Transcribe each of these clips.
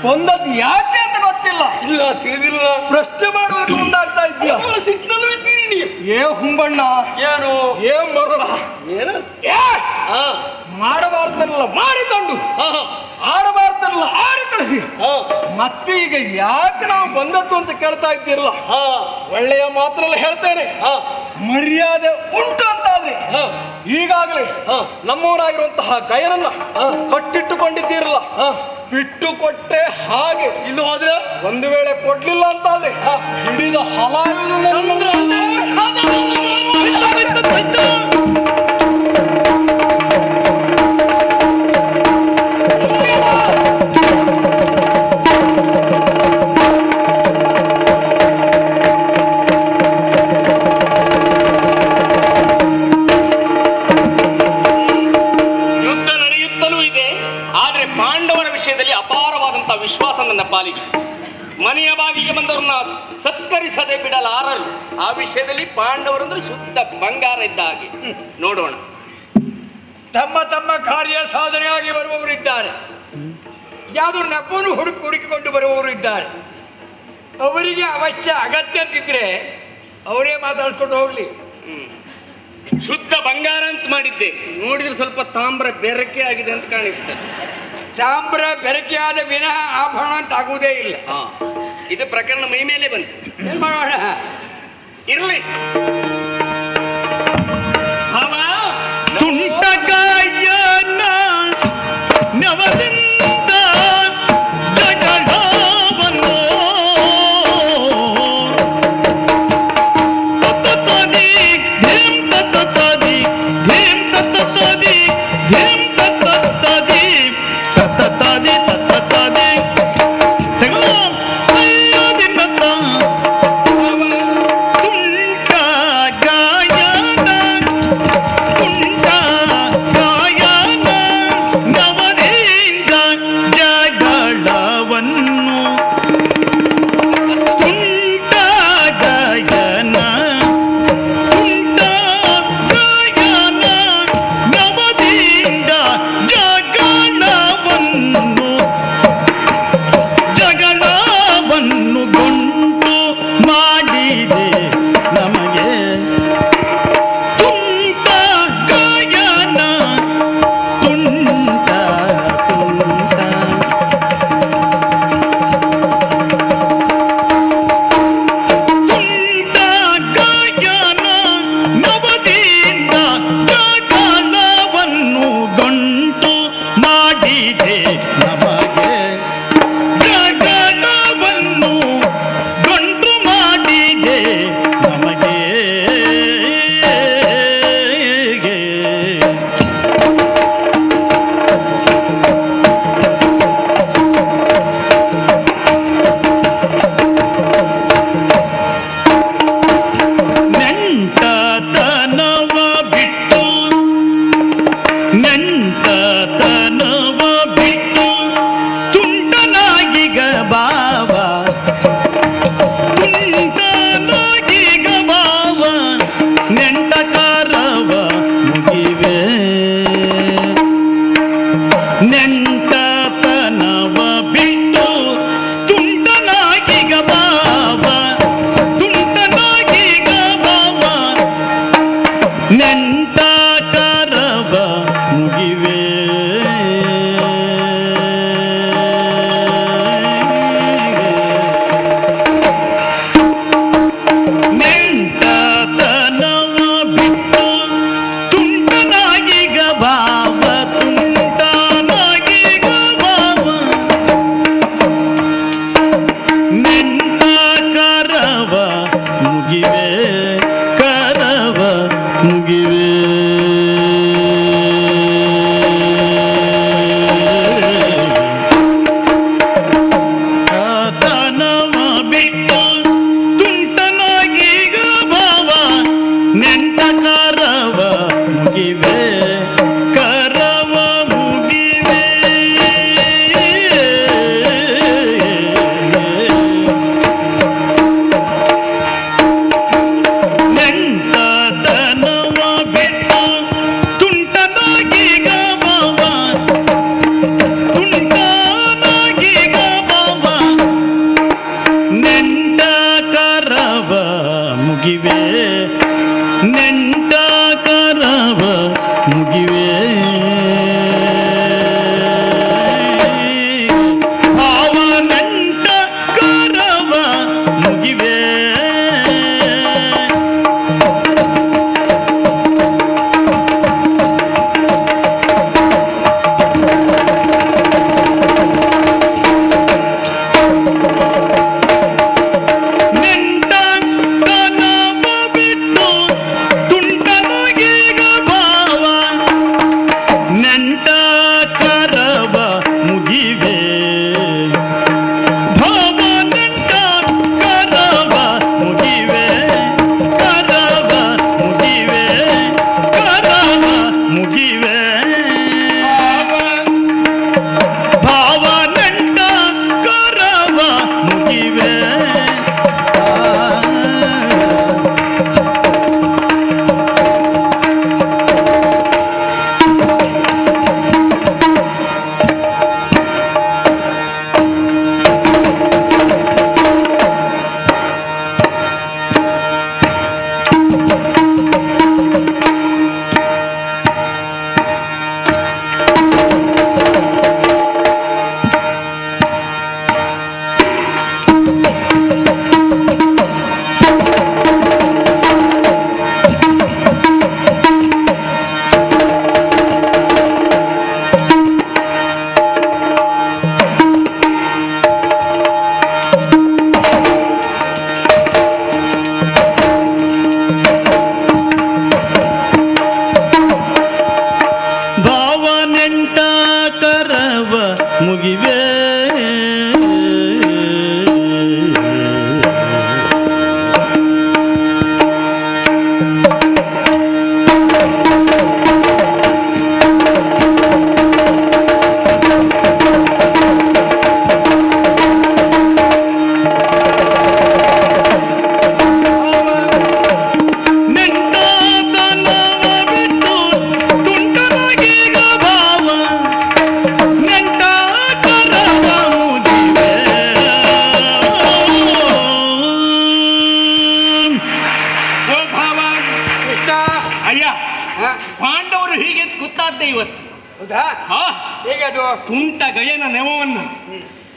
ಬಂದದ್ದು ಯಾಕೆ ಅಂತ ಗೊತ್ತಿಲ್ಲ. ಇಲ್ಲ, ತಿಳಿದಿಲ್ಲ. ಪ್ರಶ್ನೆ ಮಾಡುವುದು ಮುಂದಾಗ್ತಾ ಇದೆಯಾ? ಸಿಟ್ಟಲ್ಲೂ ಇದ್ದೀರಿ ನೀವು. ಏ ಹುಂಬಣ್ಣ, ಏನು ಏ ಮರುಳ, ಏನು ಮಾಡಬಾರ್ದಲ್ಲ ಮಾಡಿಕೊಂಡು, ಆಡಬಾರ್ದಲ್ಲ ಆಡಿ ಕಳಿಸಿ, ಮತ್ತೆ ಈಗ ಯಾಕೆ ನಾವು ಬಂದದ್ದು ಅಂತ ಕೇಳ್ತಾ ಇದ್ದೀರಲ್ಲ. ಒಳ್ಳೆಯ ಮಾತ್ರಲ್ಲ ಹೇಳ್ತೇನೆ, ಮರ್ಯಾದೆ ಉಂಟು ಅಂತಾದ್ರೆ ಈಗಾಗಲೇ ನಮ್ಮವನಾಗಿರುವಂತಹ ಗಯನನ್ನ ಕಟ್ಟಿಟ್ಟುಕೊಂಡಿದ್ದೀರಲ್ಲ, ಬಿಟ್ಟು ಕೊಟ್ಟೆ ಹಾಗೆ. ಇಲ್ಲಿ ಹೋದ್ರೆ ಒಂದು ವೇಳೆ ಕೊಡ್ಲಿಲ್ಲ ಅಂತಾದ್ರೆ ಹಿಡಿದ ಯುದ್ಧ ನಡೆಯುತ್ತಲೂ ಇದೆ. ಆದ್ರೆ ಪಾಂಡವರ ವಿಷಯದಲ್ಲಿ ಅಪಾರವಾದಂತಹ ವಿಶ್ವಾಸ ನನ್ನ ಪಾಲಿಗೆ. ಮನೆಯ ಬಾಗಿಗೆ ಬಂದವ್ರನ್ನ ಸತ್ಕರಿಸದೆ ಬಿಡಲಾರರು. ಆ ವಿಷಯದಲ್ಲಿ ಪಾಂಡವರಂದ್ರೆ ಶುದ್ಧ ಬಂಗಾರ ಇದ್ದ ಹಾಗೆ. ನೋಡೋಣ. ತಮ್ಮ ತಮ್ಮ ಕಾರ್ಯ ಸಾಧನೆಯಾಗಿ ಬರುವವರು ಇದ್ದಾರೆ, ಯಾವ್ದು ನೆಪವನ್ನು ಹುಡುಕಿಕೊಂಡು ಬರುವವರು ಇದ್ದಾರೆ. ಅವರಿಗೆ ಅವಶ್ಯ ಅಗತ್ಯ ಅಂತಿದ್ರೆ ಅವರೇ ಮಾತಾಡ್ಸ್ಕೊಂಡು ಹೋಗ್ಲಿ. ಶುದ್ಧ ಬಂಗಾರ ಅಂತ ಮಾಡಿದ್ದೆ, ನೋಡಿದ್ರೆ ಸ್ವಲ್ಪ ತಾಮ್ರ ಬೆರಕೆ ಆಗಿದೆ ಅಂತ ಕಾಣಿಸ್ತದೆ. ತಾಮ್ರ ಬೆರಕೆಯಾದ ವಿನಃ ಆಭರಣ ಅಂತ ಆಗುವುದೇ ಇಲ್ಲ. ಇದು ಪ್ರಕರಣ ಮೈ ಮೇಲೆ ಬಂತು. ಏನ್ ಮಾಡೋಣ, ಇರ್ಲಿ. ನವರೇಂದ್ರ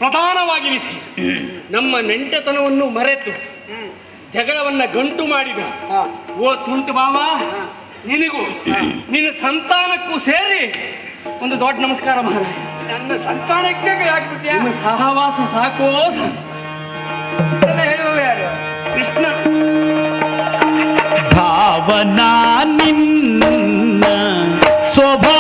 ಪ್ರಧಾನವಾಗಿರಿಸಿ ನಮ್ಮ ನೆಂಟತನವನ್ನು ಮರೆತು ಜಗಳವನ್ನ ಗಂಟು ಮಾಡಿದ ಓ ತುಂಟು ಬಾವ, ನಿನಗೂ ನಿನ್ನ ಸಂತಾನಕ್ಕೂ ಸೇರಿ ಒಂದು ದೊಡ್ಡ ನಮಸ್ಕಾರ ಮಹಾರಾಜ. ನನ್ನ ಸಂತಾನಕ್ಕೆ ಆಗ್ಬಿಟ್ಯಾ? ನಿಮ್ಮ ಸಹವಾಸ ಸಾಕೋ ಹೇಳುವ ಯಾರು? ಕೃಷ್ಣ. ಭಾವನಾ ನಿನ್ನ ಸ್ವಭಾವ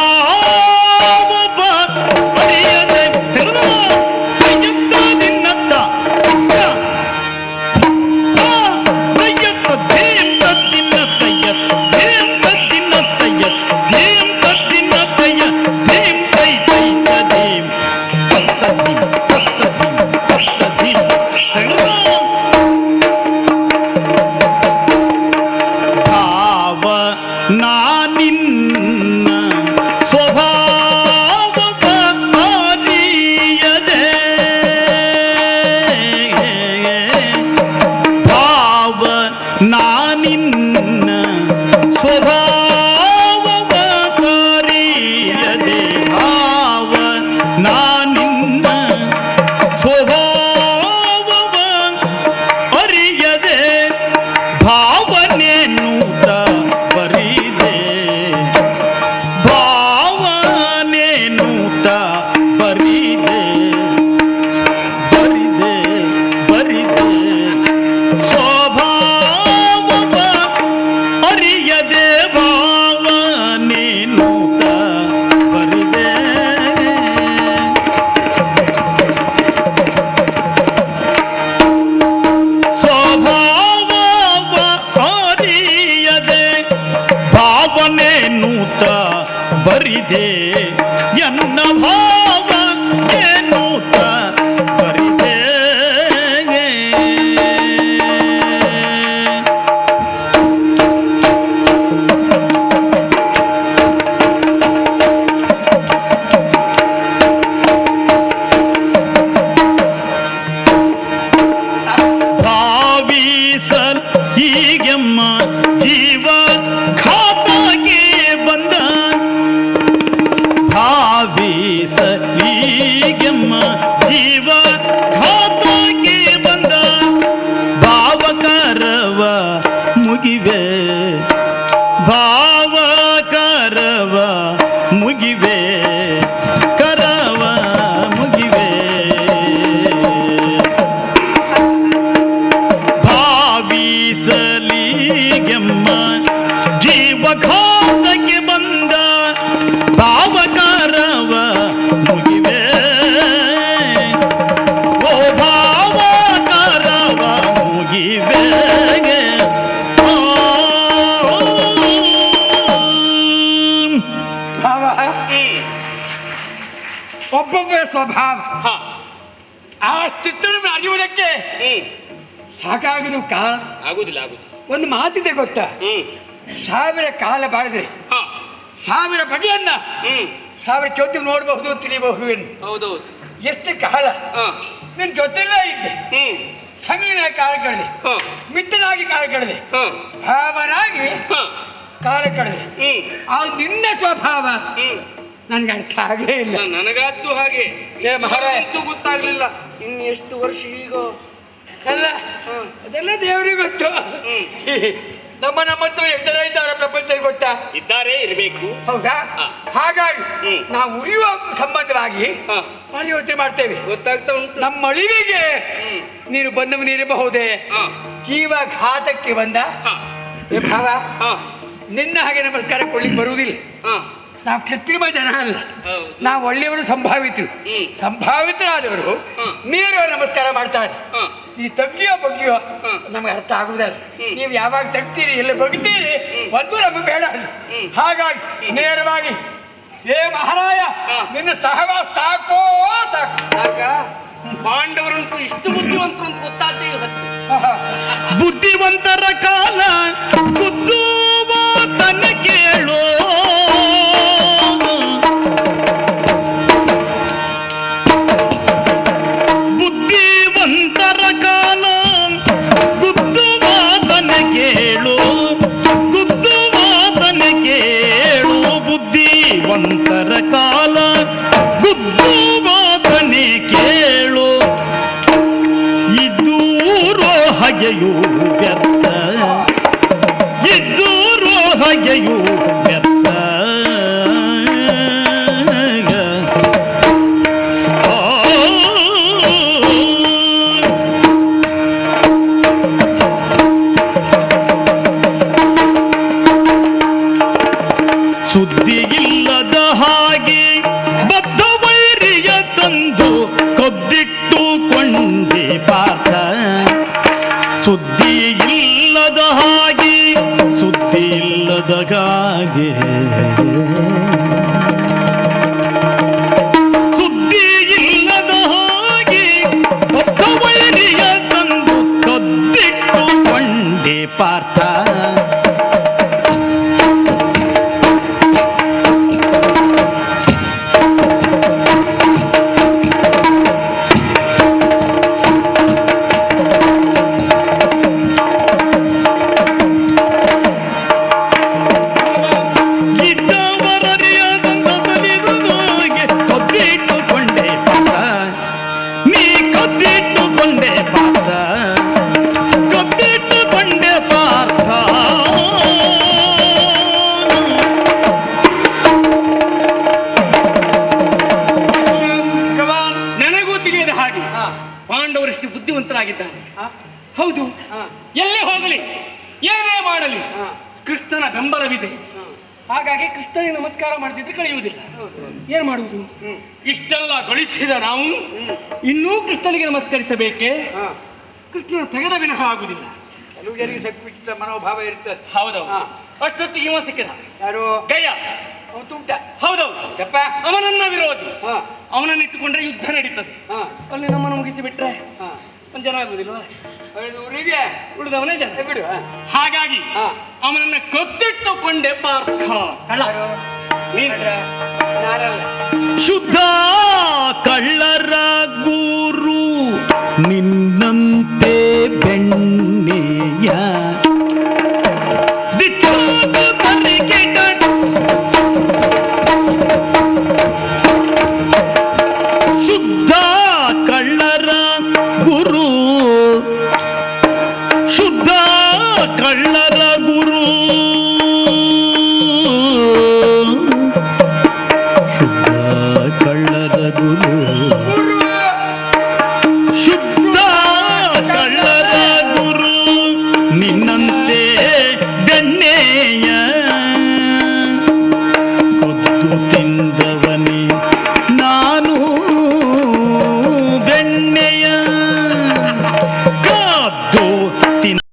ಬರಿದೆ ಎನ್ನ ಭಾವ ಏನೂತ ಬರಿದೆ. ಭಾವಿಸಲ್ ಈಗೆಮ್ಮ ಜೀವ ಖಾತಾಗೆ ಬಂದ, ಭಾವಿಸಲೀಗೆಮ್ಮ ಜೀವ ಖಾತಾಗೆ ಬಂದ, ಭಾವಕರವ ಮುಗಿವೆ ಭಾವಕರವ ಮುಗಿವೆ ಕರವ ಮುಗಿವೆ. ಭಾವಿಸಲೀಗೆಮ್ಮ ಜೀವ ಖಾತಾಗೆ ಬಂದ, ಭಾವಕರವ ಮುಗಿವೆ ಓ ಭಾವಕರವ ಮುಗಿವೆ. ಭಾವ ಒಬ್ಬೊಬ್ಬರ ಸ್ವಭಾವ ಆ ಚಿತ್ರಣ ಅರಿಯುವುದಕ್ಕೆ ಸಾಕಾಗುದು ಕಾಲ ಆಗುದಿಲ್ಲ. ಒಂದು ಮಾತಿದೆ ಗೊತ್ತಾ? 1000 ಕಾಲ ಬಾಳಿದ್ರೆ 1000 ಬಗೆಯನ್ನ 1000 ಜೊತೆ ನೋಡಬಹುದು, ತಿಳಿಬಹುದು ಎಂದು. ಹೌದೌದು. ಎಷ್ಟು ಕಾಲ ನಿನ್ ಜೊತೆಲೇ ಇದ್ದೆ, ಸಂಗೀನ ಕಾಲ ಕಳೆದೆ, ಮಿತ್ರನಾಗಿ ಕಾಲ ಕಳೆದೆ, ಭಾವನಾಗಿ ಕಾಲ ಕಳೆದೆ. ಅದು ನಿನ್ನ ಸ್ವಭಾವ ನನ್ಗೆ ಅರ್ಥ ಆಗೇ ಇಲ್ಲ. ನನಗಾದ್ದು ಹಾಗೆ ಮಹಾರಾಜ ಗೊತ್ತಾಗ್ಲಿಲ್ಲ. ಇನ್ನು ಎಷ್ಟು ವರ್ಷ ಈಗ ಅಲ್ಲ, ಅದೆಲ್ಲ ದೇವರಿಗೆ ಗೊತ್ತು. ನಮ್ಮಂತೂ ಎಷ್ಟು ಜನ ಇದ್ದಾರೆ ಪ್ರಪಂಚದಲ್ಲಿ ಗೊತ್ತಾ? ಇದ್ದಾರೆ, ಇರಬೇಕು. ಹೌದಾ? ಹಾಗಾಗಿ ನಾವು ಉಳಿಯುವ ಸಂಬಂಧವಾಗಿ ಯೋಚನೆ ಮಾಡ್ತೇವೆ. ಗೊತ್ತಾಗ್ತಾ ಉಂಟು. ನಮ್ಮ ಅಳಿವಿಗೆ ನೀನು ಬಂದವ ನೀರಬಹುದೇ? ಜೀವಘಾತಕ್ಕೆ ಬಂದ ಭಾವ ನಿನ್ನ ಹಾಗೆ ನಮಸ್ಕಾರ ಕೊಡ್ಲಿಕ್ಕೆ ಬರುವುದಿಲ್ಲ. ನಾವು ಕೃತ್ರಿಮ ಜನ ಅಲ್ಲ, ನಾವು ಒಳ್ಳೆಯವರು, ಸಂಭಾವಿತರಾದವರು ನೇರವ ನಮಸ್ಕಾರ ಮಾಡ್ತಾರೆ. ಈ ತಗ್ಗಿಯೋ ಬಗ್ಗಿಯೋ ನಮ್ಗೆ ಅರ್ಥ ಆಗುವುದಲ್ಲ. ನೀವು ಯಾವಾಗ ತಗ್ತೀರಿ, ಎಲ್ಲ ಬಗ್ತೀರಿ, ಒಂದು ನಮಗೆ ಬೇಡ. ಹಾಗಾಗಿ ನೇರವಾಗಿ ಏ ಮಹಾರಾಯ, ನಿನ್ನ ಸಹವಾಸ ಸಾಕೋ ಸಾಕ. ಪಾಂಡವರಂತೂ ಇಷ್ಟು ಬುದ್ಧಿವಂತರು ಅಂತ ಗೊತ್ತಾದ್ದೇ ಇವತ್ತು. ಬುದ್ಧಿವಂತರ ಕಾಲ ಬುದ್ಧುವಾತನ ಕೇಳೋ, ಬುದ್ಧಿವಂತರ ಕಾಲ ಬುದ್ಧುವಾತನ ಕೇಳು, ಬುದ್ಧುವಾತನ ಕೇಳು, ಬುದ್ಧಿವಂತರ ಕಾಲ ಬುದ್ಧುವಾತನೆ ಕೇಳು. ಬಗೆಯೂ ವ್ಯರ್ಥ ಇದ್ದೂರು ಬಗೆಯೂ ವ್ಯರ್ಥ ಸುದ್ದಿಯಿಲ್ಲದ ಹಾಗೆ ಬದ್ಧ ವೈರಿಯ ತಂದು ಕದ್ದಿಟ್ಟುಕೊಂಡೆ ಪಾರ್ಥ ಸುದ್ದಿಯಿಲ್ಲದ ಹಾಗೆ ಸುದ್ದಿಯಿಲ್ಲದ ಹಾಗೆ ಸುದ್ದಿಯಿಲ್ಲದ ಹಾಗೆ ಬದ್ಧ ವೈರಿಯ ತಂದು ಕದ್ದಿಟ್ಟುಕೊಂಡೆ ಪಾರ್ಥ ಪಾಂಡವರಷ್ಟು ಬುದ್ಧಿವಂತರಾಗಿದ್ದಾನೆ. ಹೌದು, ಎಲ್ಲೇ ಹೋಗಲಿ ಏನೇ ಮಾಡಲಿ ಕೃಷ್ಣನ ಬೆಂಬಲವಿದೆ. ಹಾಗಾಗಿ ಕೃಷ್ಣನಿಗೆ ನಮಸ್ಕಾರ ಮಾಡದಿದ್ರೆ ಕಳೆಯುವುದಿಲ್ಲ. ಏನ್ ಮಾಡುವುದು? ಇಷ್ಟೆಲ್ಲ ಗಳಿಸಿದ ನಾವು ಇನ್ನೂ ಕೃಷ್ಣನಿಗೆ ನಮಸ್ಕರಿಸಬೇಕೇ? ಕೃಷ್ಣನ ತೆಗೆದ ವಿನಃ ಆಗುವುದಿಲ್ಲ. ಕೆಲವು ಜನರಿಗೆ ಸಕ್ಕಿತ ಮನೋಭಾವ ಇರ್ತದೆ. ಹೌದೌದು. ಅಷ್ಟೊತ್ತಿಗೆ ಇವ ಸಿಕ್ಕಿದ. ಯಾರು? ಗಯ. ಅವನು ತುಂಟ. ಹೌದೌದು. ಯಪ್ಪ, ಅವನನ್ನ ವಿರೋಧಿ. ಅವನನ್ನು ಇಟ್ಟುಕೊಂಡ್ರೆ ಯುದ್ಧ ನಡೀತದೆ. ಅಲ್ಲಿ ನಮ್ಮನ್ನು ಮುಗಿಸಿ ಬಿಟ್ರೆ ಒಂದು ಜನ ಆಗುದಿಲ್ವಾ? ಊರಿಗೆ ಉಳಿದವನೇ ಜನ ಬಿಡು. ಹಾಗಾಗಿ ಅವನನ್ನ ಕತ್ತಿಟ್ಟುಕೊಂಡೆ ಪಾರ್ಥ. ಕಳ್ಳ ನಾನಲ್ಲ. ಶುದ್ಧ ಕಳ್ಳರ ಗುರು ನಿನ್ನಂತೆ ಬೆಣ್ಣೆಯ ಶುದ್ಧ ಕಳ್ಳರ ಗುರು